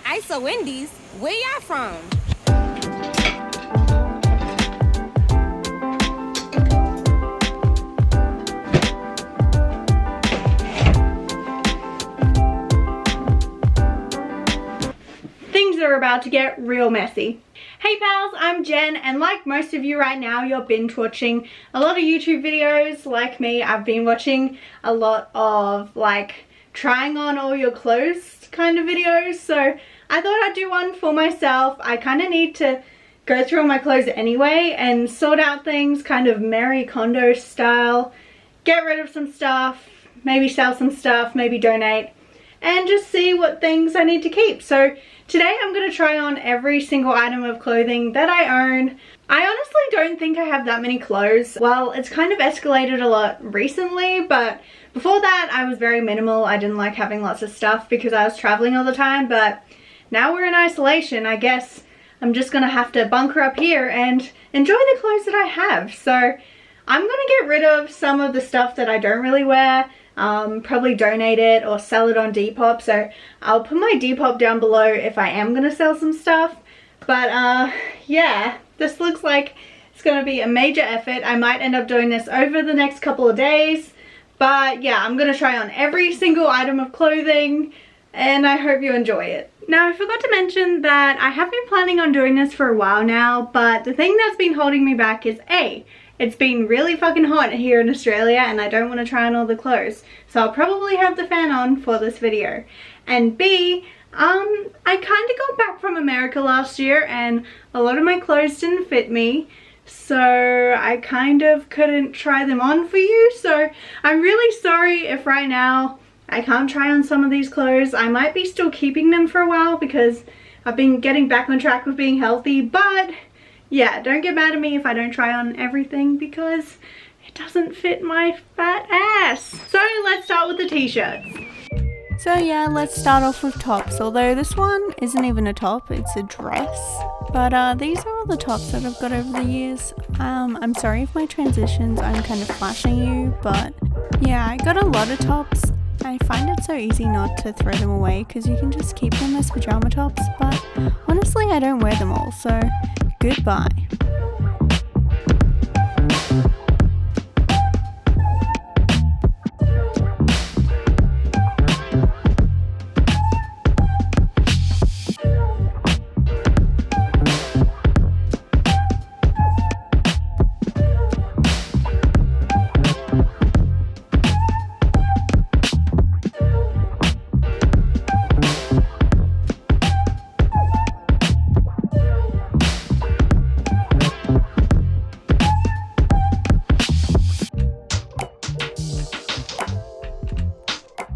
ISO Wendy's? Where y'all from? Things are about to get real messy. Hey pals, I'm Jen, and like most of you right now, you're binge watching a lot of YouTube videos. Like me, I've been watching a lot of like trying on all your clothes kind of videos, so I thought I'd do one for myself. I kind of need to go through all my clothes anyway and sort out things kind of Mary Condo style, get rid of some stuff, maybe sell some stuff, maybe donate, and just see what things I need to keep. So today I'm going to try on every single item of clothing that I own. I honestly don't think I have that many clothes. Well, it's kind of escalated a lot recently, but before that I was very minimal. I didn't like having lots of stuff because I was traveling all the time, but now we're in isolation. I guess I'm just going to have to bunker up here and enjoy the clothes that I have. So I'm going to get rid of some of the stuff that I don't really wear. Probably donate it or sell it on Depop, so I'll put my Depop down below if I am gonna sell some stuff. But yeah, this looks like it's gonna be a major effort. I might end up doing this over the next couple of days, but yeah, I'm gonna try on every single item of clothing and I hope you enjoy it. Now, I forgot to mention that I have been planning on doing this for a while now, but the thing that's been holding me back is it's been really fucking hot here in Australia and I don't want to try on all the clothes. So I'll probably have the fan on for this video. And B, I kind of got back from America last year and a lot of my clothes didn't fit me. So I kind of couldn't try them on for you. So I'm really sorry if right now I can't try on some of these clothes. I might be still keeping them for a while because I've been getting back on track with being healthy, but yeah, don't get mad at me if I don't try on everything because it doesn't fit my fat ass. So let's start with the t-shirts. So yeah, let's start off with tops, although this one isn't even a top, it's a dress. But these are all the tops that I've got over the years. I'm sorry if my transitions, I'm kind of flashing you, but yeah, I got a lot of tops. I find it so easy not to throw them away because you can just keep them as pajama tops, but honestly I don't wear them all, so goodbye.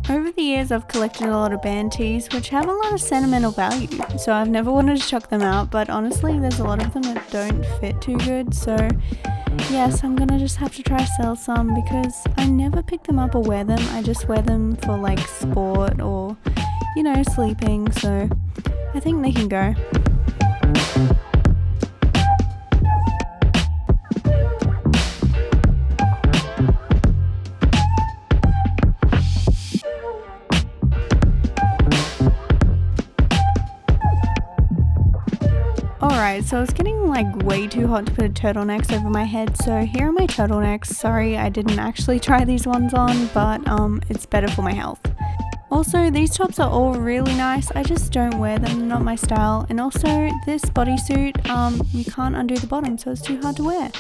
Over the years I've collected a lot of band tees which have a lot of sentimental value, so I've never wanted to chuck them out, but honestly there's a lot of them that don't fit too good, so yes, I'm gonna just have to try sell some because I never pick them up or wear them. I just wear them for like sport or, you know, sleeping, so I think they can go. Alright, so it's getting like way too hot to put turtlenecks over my head, so here are my turtlenecks. Sorry, I didn't actually try these ones on, but it's better for my health. Also, these tops are all really nice, I just don't wear them, they're not my style. And also, this bodysuit, you can't undo the bottom, so it's too hard to wear.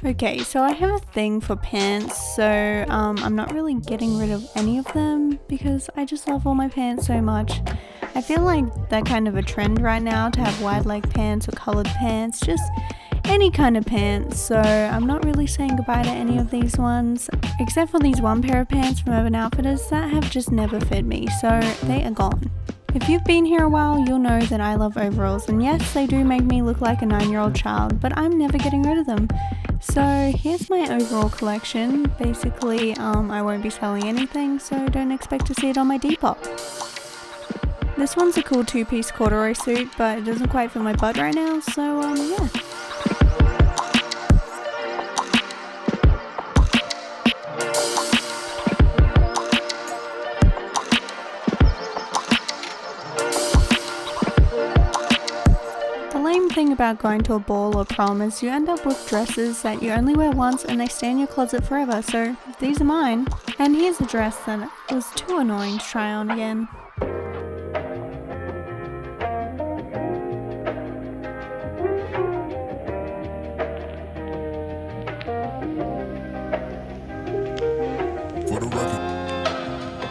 Okay, so I have a thing for pants, so I'm not really getting rid of any of them because I just love all my pants so much. I feel like they're kind of a trend right now to have wide leg pants or coloured pants, just any kind of pants, so I'm not really saying goodbye to any of these ones, except for these one pair of pants from Urban Outfitters that have just never fit me, so they are gone. If you've been here a while, you'll know that I love overalls, and yes, they do make me look like a 9-year-old child, but I'm never getting rid of them. So here's my overall collection. Basically, I won't be selling anything, so don't expect to see it on my Depop. This one's a cool 2-piece corduroy suit, but it doesn't quite fit my butt right now, so yeah. thing about going to a ball or prom is you end up with dresses that you only wear once and they stay in your closet forever, so these are mine. And here's a dress that was too annoying to try on again. For the record.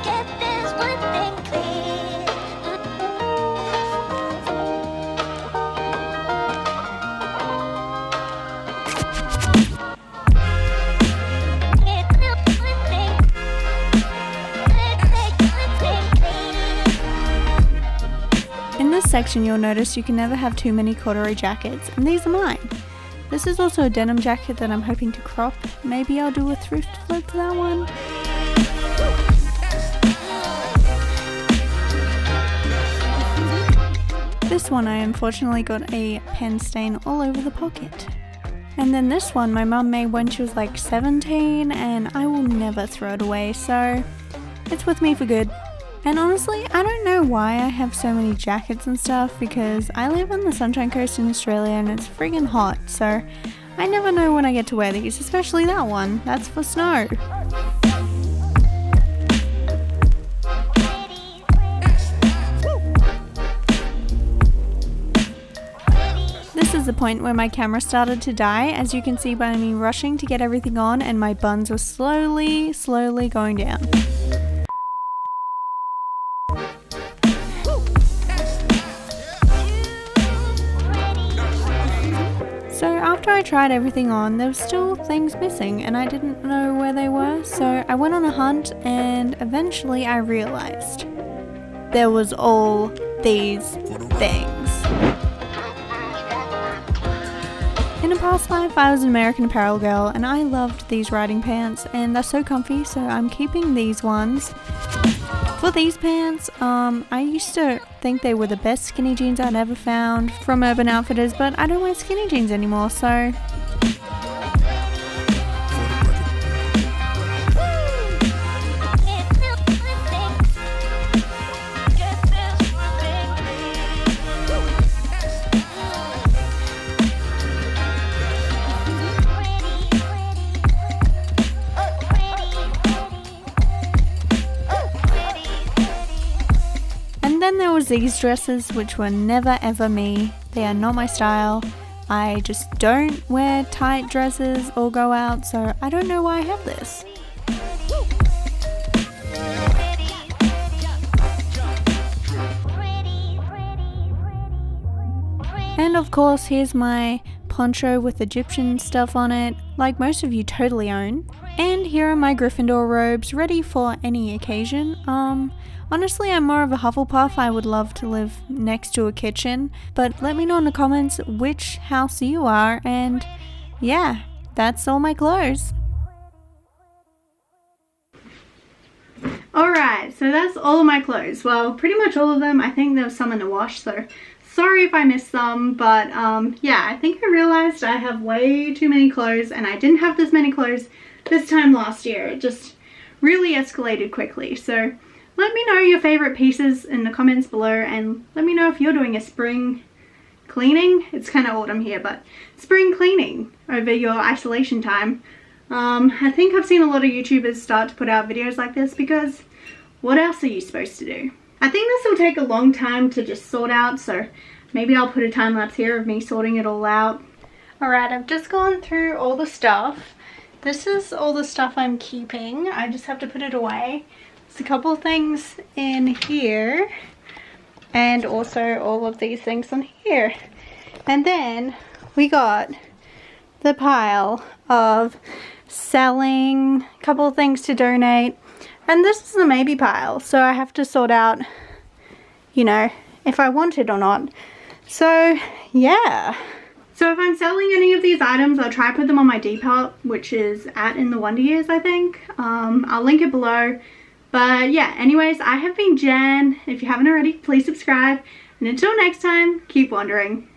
Get this one thing clear. Get this one thing. In this section you'll notice you can never have too many corduroy jackets, and these are mine. This is also a denim jacket that I'm hoping to crop. Maybe I'll do a thrift flip for that one. This one I unfortunately got a pen stain all over the pocket. And then this one my mum made when she was like 17 and I will never throw it away, so it's with me for good. And honestly, I don't know why I have so many jackets and stuff, because I live on the Sunshine Coast in Australia and it's friggin' hot, so I never know when I get to wear these, especially that one. That's for snow. This is the point where my camera started to die, as you can see by me rushing to get everything on, and my buns were slowly going down. So after I tried everything on, there were still things missing and I didn't know where they were, so I went on a hunt and eventually I realized there was all these things. In a past life I was an American Apparel girl and I loved these riding pants and they're so comfy, so I'm keeping these ones. For these pants, I used to think they were the best skinny jeans I'd ever found from Urban Outfitters, but I don't wear skinny jeans anymore, so then there was these dresses, which were never ever me. They are not my style. I just don't wear tight dresses or go out, so I don't know why I have this. And of course, here's my poncho with Egyptian stuff on it, like most of you totally own. And here are my Gryffindor robes, ready for any occasion. Honestly, I'm more of a Hufflepuff. I would love to live next to a kitchen, but let me know in the comments which house you are, and yeah, that's all my clothes. Alright, so that's all of my clothes. Well, pretty much all of them. I think there was some in the wash, so sorry if I missed some, but yeah, I think I realized I have way too many clothes, and I didn't have this many clothes this time last year. It just really escalated quickly, so let me know your favorite pieces in the comments below, and let me know if you're doing a spring cleaning. It's kind of autumn here, but spring cleaning over your isolation time. I think I've seen a lot of YouTubers start to put out videos like this, because what else are you supposed to do? I think this will take a long time to just sort out, so maybe I'll put a time lapse here of me sorting it all out. Alright, I've just gone through all the stuff. This is all the stuff I'm keeping. I just have to put it away. There's a couple of things in here, and also all of these things on here. And then we got the pile of selling, a couple of things to donate, and this is a maybe pile, so I have to sort out, you know, if I want it or not. So yeah, so if I'm selling any of these items, I'll try to put them on my Depop, which is in the Wonder Years, I think. I'll link it below. But yeah, anyways, I have been Jen. If you haven't already, please subscribe, and until next time, keep wondering.